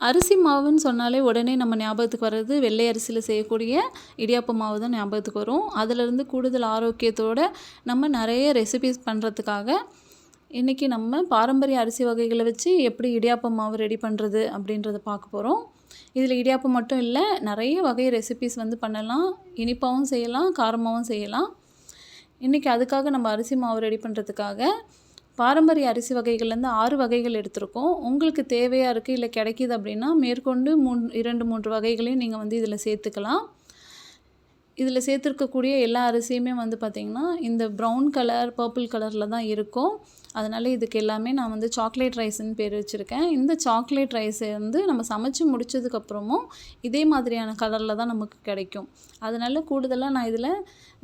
அரிசி மாவுன்னு சொன்னாலே உடனே நம்ம ஞாபகத்துக்கு வர்றது வெள்ளை அரிசியில் செய்யக்கூடிய இடியாப்ப மாவு தான் ஞாபகத்துக்கு வரும். அதிலிருந்து கூடுதல் ஆரோக்கியத்தோடு நம்ம நிறைய ரெசிபீஸ் பண்ணுறதுக்காக இன்றைக்கி நம்ம பாரம்பரிய அரிசி வகைகளை வச்சு எப்படி இடியாப்ப மாவு ரெடி பண்ணுறது அப்படின்றத பார்க்க போகிறோம். இதில் இடியாப்பம் மட்டும் இல்லை, நிறைய வகை ரெசிபீஸ் பண்ணலாம். இனிப்பாகவும் செய்யலாம், காரமாகவும் செய்யலாம். இன்றைக்கி அதுக்காக நம்ம அரிசி மாவு ரெடி பண்ணுறதுக்காக பாரம்பரிய அரிசி வகைகள்லேருந்து 6 வகைகள் எடுத்திருக்கோம். உங்களுக்கு தேவையாக இருக்குது இல்லை கிடைக்கிது அப்படின்னா மேற்கொண்டு 2-3 வகைகளையும் நீங்கள் இதில் சேர்த்துக்கலாம். இதில் சேர்த்துருக்கக்கூடிய எல்லா அரிசியுமே பார்த்திங்கன்னா இந்த ப்ரௌன் கலர், பர்பிள் கலரில் தான் இருக்கும். அதனால் இதுக்கு எல்லாமே நான் சாக்லேட் ரைஸ்ன்னு பேர் வச்சுருக்கேன். இந்த சாக்லேட் ரைஸை நம்ம சமைச்சு முடித்ததுக்கப்புறமும் இதே மாதிரியான கலரில் தான் நமக்கு கிடைக்கும். அதனால் கூடுதலாக நான் இதில்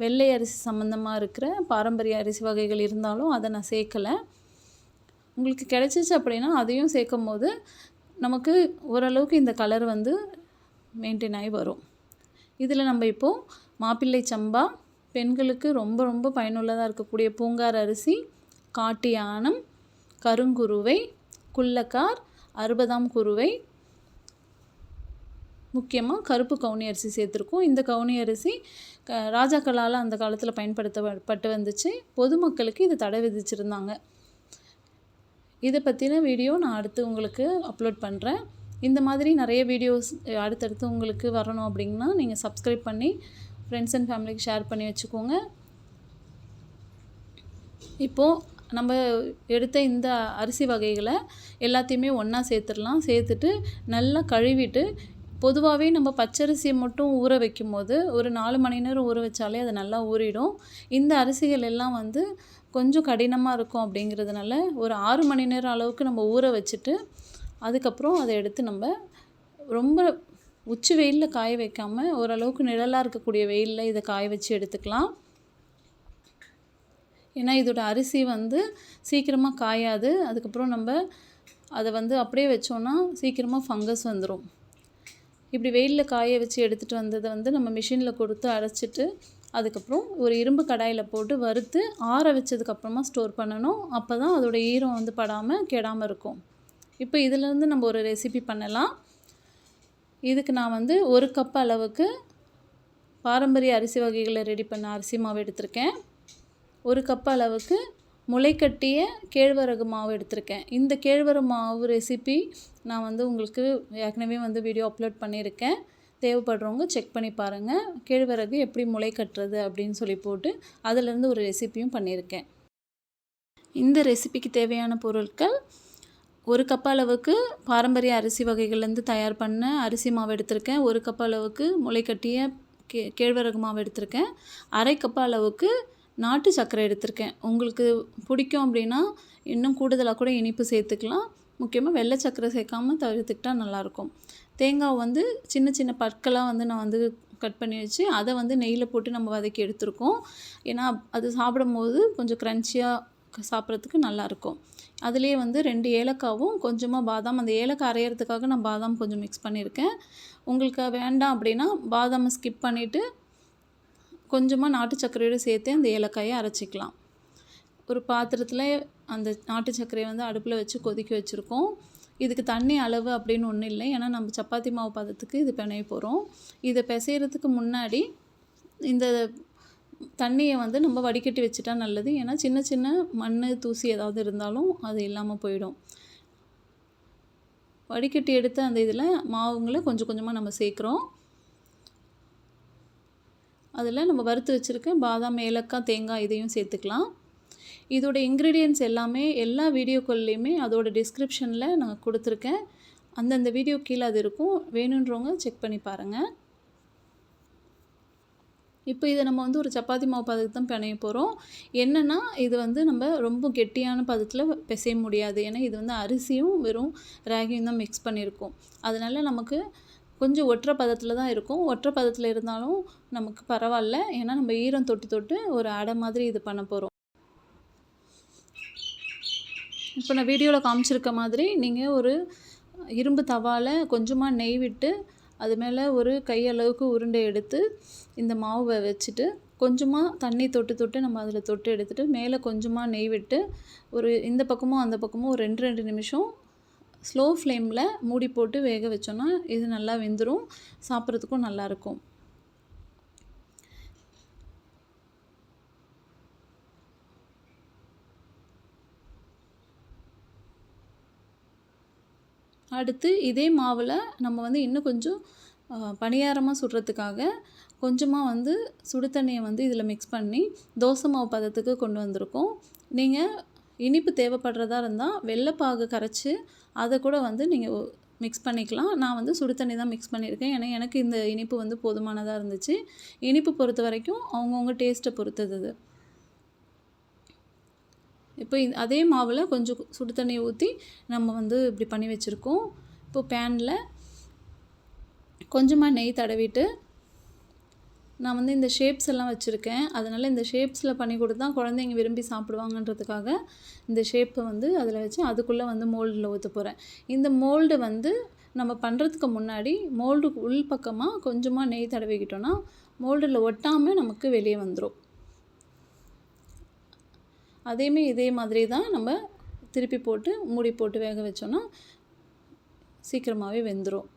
வெள்ளை அரிசி சம்மந்தமாக இருக்கிற பாரம்பரிய அரிசி வகைகள் இருந்தாலும் அதை நான் சேர்க்கலை. உங்களுக்கு கிடைச்சிச்சு அப்படின்னா அதையும் சேர்க்கும் போது நமக்கு ஓரளவுக்கு இந்த கலர் மெயின்டைன் ஆகி வரும். இதில் நம்ம இப்போது மாப்பிள்ளை சம்பா, பெண்களுக்கு ரொம்ப ரொம்ப பயனுள்ளதாக இருக்கக்கூடிய பூங்கார் அரிசி, காட்டு யானம், கருங்குருவை, குள்ளக்கார், 60ஆம் குருவை, முக்கியமாக கருப்பு கவுனி அரிசி சேர்த்துருக்கோம். இந்த கவுனி அரிசி ராஜாக்களால் அந்த காலத்தில் பயன்படுத்தப்பட்டு வந்துச்சு. பொதுமக்களுக்கு இது தடை விதிச்சிருந்தாங்க. இதை பற்றின வீடியோ நான் அடுத்து உங்களுக்கு அப்லோட் பண்ணுறேன். இந்த மாதிரி நிறைய வீடியோஸ் அடுத்தடுத்து உங்களுக்கு வரணும் அப்படின்னா நீங்கள் சப்ஸ்கிரைப் பண்ணி ஃப்ரெண்ட்ஸ் அண்ட் ஃபேமிலிக்கு ஷேர் பண்ணி வச்சுக்கோங்க. இப்போது நம்ம எடுத்த இந்த அரிசி வகைகளை எல்லாத்தையுமே ஒன்றா சேர்த்துடலாம். சேர்த்துட்டு நல்லா கழுவிட்டு, பொதுவாகவே நம்ம பச்சரிசியை மட்டும் ஊற வைக்கும் போது ஒரு 4 மணி நேரம் ஊற வச்சாலே அது நல்லா ஊறிடும். இந்த அரிசிகள் எல்லாம் கொஞ்சம் கடினமாக இருக்கும். அப்படிங்கிறதுனால ஒரு 6 மணி நேரம் அளவுக்கு நம்ம ஊற வச்சுட்டு அதுக்கப்புறம் அதை எடுத்து நம்ம ரொம்ப உச்சி வெயிலில் காய வைக்காமல் ஓரளவுக்கு நிழலாக இருக்கக்கூடிய வெயிலில் இதை காய வச்சு எடுத்துக்கலாம். ஏன்னா இதோட அரிசி சீக்கிரமாக காயாது. அதுக்கப்புறம் நம்ம அதை அப்படியே வச்சோன்னா சீக்கிரமாக ஃபங்கஸ் வந்துடும். இப்படி வெயிலில் காய வச்சு எடுத்துகிட்டு வந்ததை நம்ம மிஷினில் கொடுத்து அரைச்சிட்டு அதுக்கப்புறம் ஒரு இரும்பு கடாயில் போட்டு வறுத்து ஆற வச்சதுக்கப்புறமா ஸ்டோர் பண்ணணும். அப்போ தான் அதோடய ஈரம் படாமல் கெடாமல் இருக்கும். இப்போ இதிலேருந்து நம்ம ஒரு ரெசிபி பண்ணலாம். இதுக்கு நான் 1 கப் அளவுக்கு பாரம்பரிய அரிசி வகைகளை ரெடி பண்ண அரிசி மாவு எடுத்திருக்கேன். 1 கப் அளவுக்கு முளைக்கட்டிய கேழ்வரகு மாவு எடுத்திருக்கேன். இந்த கேழ்வரகு மாவு ரெசிபி நான் உங்களுக்கு ஏற்கனவே வீடியோ அப்லோட் பண்ணியிருக்கேன். தேவைப்படுறவங்க செக் பண்ணி பாருங்கள். கேழ்வரகு எப்படி முளை கட்டுறது அப்படின்னு சொல்லி போட்டு அதிலேருந்து ஒரு ரெசிப்பியும் பண்ணியிருக்கேன். இந்த ரெசிபிக்கு தேவையான பொருட்கள்: 1 கப் அளவுக்கு பாரம்பரிய அரிசி வகைகள்லேருந்து தயார் பண்ண அரிசி மாவு எடுத்திருக்கேன். 1 கப் அளவுக்கு முளைக்கட்டிய கேழ்வரகு மாவு எடுத்திருக்கேன். 1/2 கப் அளவுக்கு நாட்டு சர்க்கரை எடுத்திருக்கேன். உங்களுக்கு பிடிக்கும் அப்படின்னா இன்னும் கூடுதலாக கூட இனிப்பு சேர்த்துக்கலாம். முக்கியமாக வெள்ளை சர்க்கரை சேர்க்காமல் தவிர்த்துக்கிட்டால் நல்லாயிருக்கும். தேங்காய் சின்ன சின்ன பற்களாக நான் கட் பண்ணி வச்சு அதை நெய்யில் போட்டு நம்ம வதக்கி எடுத்துருக்கோம். ஏன்னா அது சாப்பிடும்போது கொஞ்சம் க்ரன்ச்சியாக சாப்பிட்றதுக்கு நல்லாயிருக்கும். அதுலேயே 2 ஏலக்காவும் கொஞ்சமாக பாதாம், அந்த ஏலக்காய் அரைகிறதுக்காக நான் பாதாம் கொஞ்சம் மிக்ஸ் பண்ணியிருக்கேன். உங்களுக்கு வேண்டாம் அப்படின்னா பாதாமை ஸ்கிப் பண்ணிவிட்டு கொஞ்சமாக நாட்டு சர்க்கரையோடு சேர்த்து அந்த ஏலக்காயை அரைச்சிக்கலாம். ஒரு பாத்திரத்தில் அந்த நாட்டு சர்க்கரையை அடுப்பில் வச்சு கொதிக்க வச்சுருக்கோம். இதுக்கு தண்ணி அளவு அப்படின்னு ஒன்றும் இல்லை. ஏன்னா நம்ம சப்பாத்தி மாவு பதத்துக்கு இது பிணைய போகிறோம். இதை பிசைகிறதுக்கு முன்னாடி இந்த தண்ணியை நம்ம வடிகட்டி வச்சுட்டா நல்லது. ஏன்னா சின்ன சின்ன மண், தூசி ஏதாவது இருந்தாலும் அது இல்லாமல் போயிடும். வடிகட்டி எடுத்த அந்த இதில் மாவுங்களை கொஞ்சம் கொஞ்சமாக நம்ம சேர்க்குறோம். அதில் நம்ம வறுத்து வச்சுருக்க பாதாம், ஏலக்காய், தேங்காய் இதையும் சேர்த்துக்கலாம். இதோட இன்க்ரீடியன்ட்ஸ் எல்லாமே எல்லா வீடியோக்கள்லேயுமே அதோட டிஸ்கிரிப்ஷனில் நான் கொடுத்துருக்கேன். அந்தந்த வீடியோ கீழே அது இருக்கும். வேணுன்றவங்க செக் பண்ணி பாருங்கள். இப்போ இதை நம்ம ஒரு சப்பாத்தி மாவு பதத்துக்கு தான் பிணைய போகிறோம். என்னென்னா இது நம்ம ரொம்ப கெட்டியான பதத்தில் பிசைய முடியாது. ஏன்னா இது அரிசியும் வெறும் ராகியும் தான் மிக்ஸ் பண்ணியிருக்கோம். அதனால் நமக்கு கொஞ்சம் ஒற்றை பதத்தில் தான் இருக்கும். ஒற்றை பதத்தில் இருந்தாலும் நமக்கு பரவாயில்ல. ஏன்னா நம்ம ஈரம் தொட்டு தொட்டு ஒரு அடை மாதிரி இது பண்ண போகிறோம். இப்போ நான் வீடியோவில் காமிச்சிருக்க மாதிரி நீங்கள் ஒரு இரும்பு தவாவில் கொஞ்சமாக நெய் விட்டு அது மேலே ஒரு கையளவுக்கு உருண்டை எடுத்து இந்த மாவை வச்சுட்டு கொஞ்சமாக தண்ணி தொட்டு தொட்டு நம்ம அதில் தொட்டு எடுத்துகிட்டு மேலே கொஞ்சமாக நெய் விட்டு ஒரு இந்த பக்கமும் அந்த பக்கமும் ஒரு 2 நிமிஷம் ஸ்லோ ஃப்ளேமில் மூடி போட்டு வேக வச்சோன்னா இது நல்லா வெந்துடும், சாப்பிட்றதுக்கும் நல்லாயிருக்கும். அடுத்து இதே மாவில் நம்ம வந்து இன்னும் கொஞ்சம் பணியாரமாக சுடுறதுக்காக கொஞ்சமாக வந்து சுடு தண்ணியை வந்து இதில் மிக்ஸ் பண்ணி தோசை மாவு பதத்துக்கு கொண்டு வந்திருக்கோம். நீங்கள் இனிப்பு தேவைப்படுறதா இருந்தால் வெள்ளைப்பாகு கரைச்சி அதை கூட வந்து நீங்கள் மிக்ஸ் பண்ணிக்கலாம். நான் வந்து சுடு தண்ணி தான் மிக்ஸ் பண்ணியிருக்கேன். ஏன்னா எனக்கு இந்த இனிப்பு வந்து போதுமானதாக இருந்துச்சு. இனிப்பு பொறுத்த வரைக்கும் அவங்கவுங்க டேஸ்ட்டை பொறுத்தது இது. இப்போ அதே மாவில் கொஞ்சம் சுடு தண்ணியை ஊற்றி நம்ம வந்து இப்படி பண்ணி வச்சுருக்கோம். இப்போ பேனில் கொஞ்சமாக நெய் தடவிட்டு நான் வந்து இந்த ஷேப்ஸ் எல்லாம் வச்சுருக்கேன். அதனால் இந்த ஷேப்ஸில் பண்ணி கொடுத்தா குழந்தைங்க விரும்பி சாப்பிடுவாங்கன்றதுக்காக இந்த ஷேப்பை வந்து அதில் வச்சு அதுக்குள்ளே வந்து மோல்டில் ஊற்ற போகிறேன். இந்த மோல்டு வந்து நம்ம பண்ணுறதுக்கு முன்னாடி மோல்டுக்கு உள் பக்கமாக கொஞ்சமாக நெய் தடவிக்கிட்டோன்னா மோல்டில் ஒட்டாமல் நமக்கு வெளியே வந்துடும். இதே மாதிரி தான் நம்ம திருப்பி போட்டு மூடி போட்டு வேக வச்சோன்னா சீக்கிரமாகவே வெந்துடும்.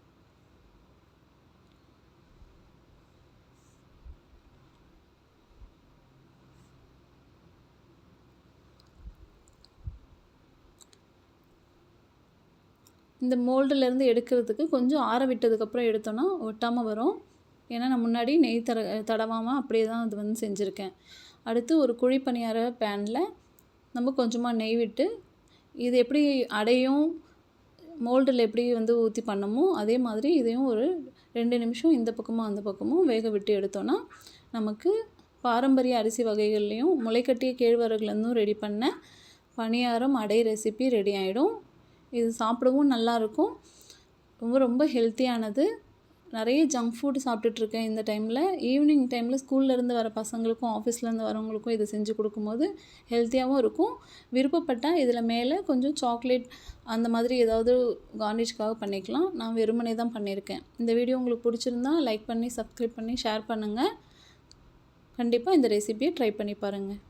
இந்த மோல்டுலேருந்து எடுக்கிறதுக்கு கொஞ்சம் ஆற விட்டதுக்கப்புறம் எடுத்தோன்னா ஒட்டாமல் வரும். ஏன்னா நான் முன்னாடி நெய் தடவாமல் அப்படியே தான் அது வந்து செஞ்சுருக்கேன். அடுத்து ஒரு குழி பணியார பேனில் நம்ம கொஞ்சமாக நெய் விட்டு இது எப்படி அடையும் மோல்டில் எப்படி வந்து ஊற்றி பண்ணமோ அதே மாதிரி இதையும் ஒரு 2 நிமிஷம் இந்த பக்கமும் அந்த பக்கமும் வேக விட்டு எடுத்தோன்னா நமக்கு பாரம்பரிய அரிசி வகைகள்லேயும் முளைக்கட்டிய கேழ்வரகுலேருந்தும் ரெடி பண்ண பணியாரம் அடை ரெசிபி ரெடி ஆகிடும். இது சாப்பிடவும் நல்லாயிருக்கும், ரொம்ப ரொம்ப ஹெல்த்தியானது. நிறைய ஜங்க் ஃபுட் சாப்பிட்டுட்ருக்கேன் இந்த டைமில். ஈவினிங் டைமில் ஸ்கூல்லேருந்து வர பசங்களுக்கும் ஆஃபீஸ்லேருந்து வரவங்களுக்கும் இதை செஞ்சு கொடுக்கும்போது ஹெல்த்தியாகவும் இருக்கும். விருப்பப்பட்டால் இதில் மேலே கொஞ்சம் சாக்லேட் அந்த மாதிரி ஏதாவது கார்னிஷ்காக பண்ணிக்கலாம். நான் வெறுமனே தான் பண்ணியிருக்கேன். இந்த வீடியோ உங்களுக்கு பிடிச்சிருந்தா லைக் பண்ணி சப்ஸ்கிரைப் பண்ணி ஷேர் பண்ணுங்கள். கண்டிப்பாக இந்த ரெசிபியை ட்ரை பண்ணி பாருங்கள்.